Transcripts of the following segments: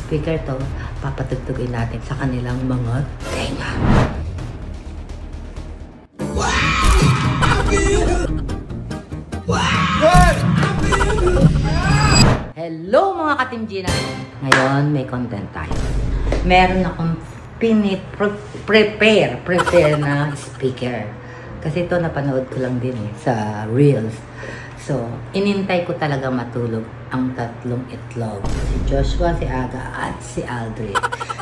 speaker to, papatugtugin natin sa kanilang mga tenga. Hello mga ka-Team Gina! Ngayon may content tayo. Meron akong prepare na speaker. Kasi ito napanood ko lang din sa Reels. So, inintay ko talaga matulog ang tatlong itlog. Si Joshua, si Aga, at si Aldrin.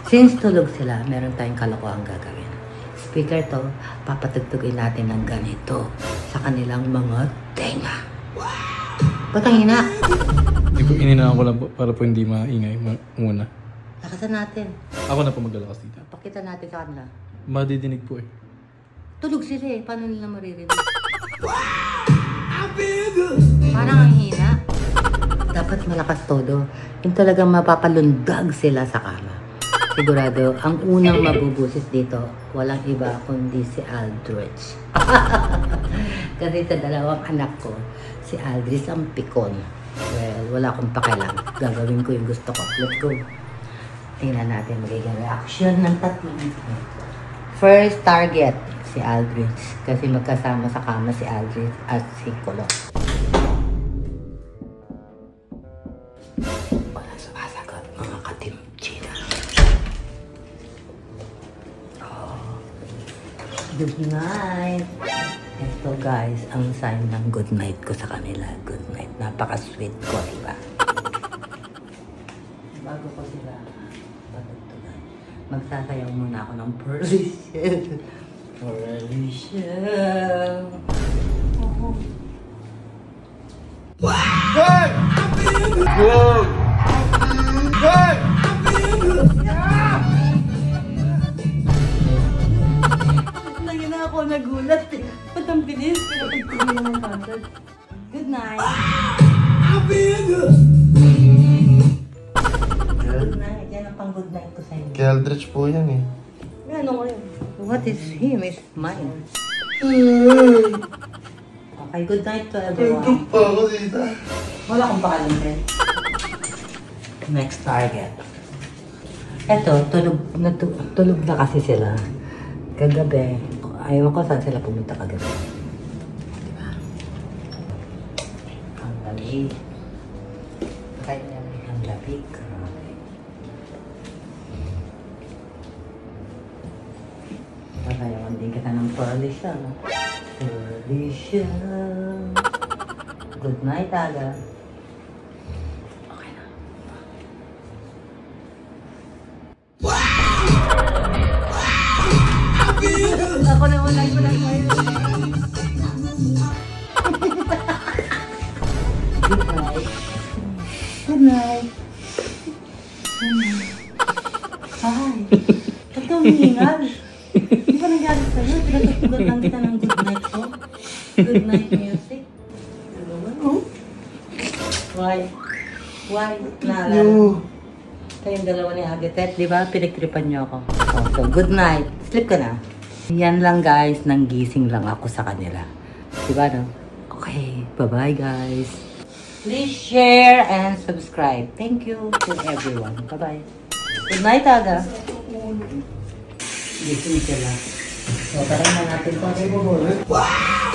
Since tulog sila, meron tayong kalokohang gagawin. Speaker to, papatugtugin natin ng ganito sa kanilang mga tenga. Ba't ang hina? Ininaan ko lang po para po hindi maingay muna. Lakasan natin. Ako na po maglalakas dito. Pakita natin sa kanila. Madidinig po eh. Tulog sila eh. Paano nila maririnig? Parang ang hina. Dapat malakas todo. Yung talagang mapapalundag sila sa kama. Sigurado, ang unang mabubusis dito, walang iba kundi si Aldrich. Kasi sa dalawang anak ko, si Aldrich ang pikon. Well, wala akong pakialam. Gagawin ko yung gusto ko. Let's go. Tingnan natin magiging reaction ng tatlong ito. First target, si Aldrich. Kasi magkasama sa kama si Aldrich at si Kolo. Walang sumasagot, mga ka-Team Gina. Oh. Good night. Ito guys, ang sign ng good night ko sa kanila. Good night. Napaka-sweet ko, diba? Bago ko sila patugtugan, magsasayaw muna ako ng Persian. Persian. Oh. Good! Good! Good! Lagi na ako nagulat eh. Ba't ang bilis? Pinapagtugin naman kagad. Good night. Good night. Yan ang pang good night ko sa inyo. Kay Aldrich po yan eh. Ano ko rin? What is him is mine. Okay, good night to everyone. Tulog pa ako dito. Wala akong pakalim din. Next target. Eto, tulog na kasi sila. Kagabi, ayaw ko saan sila pumunta kagabi. Diba? Ang lamig. Kaya ang lamig. Grabe. Patayawan din kita ng Persian. Persian. Good night, Aga. Okay na. Ako na wala ko lang ngayon. Good night. Good night. Hi. Ito ang hingal. Di ba nangyari sa'yo? Pinatutugan lang kita ng good night ko. Good night music. Why? Why? Naalala. Kayong dalawa ni Agatet, di ba? Pinagtripan niyo ako. Oh, so, good night. Sleep ka na. Yan lang guys, nanggising lang ako sa kanila. Diba no? Okay, bye-bye guys. Please share and subscribe. Thank you to everyone. Bye-bye. Good night, Aga. Gising sila. So, tara na natin ito. Wow!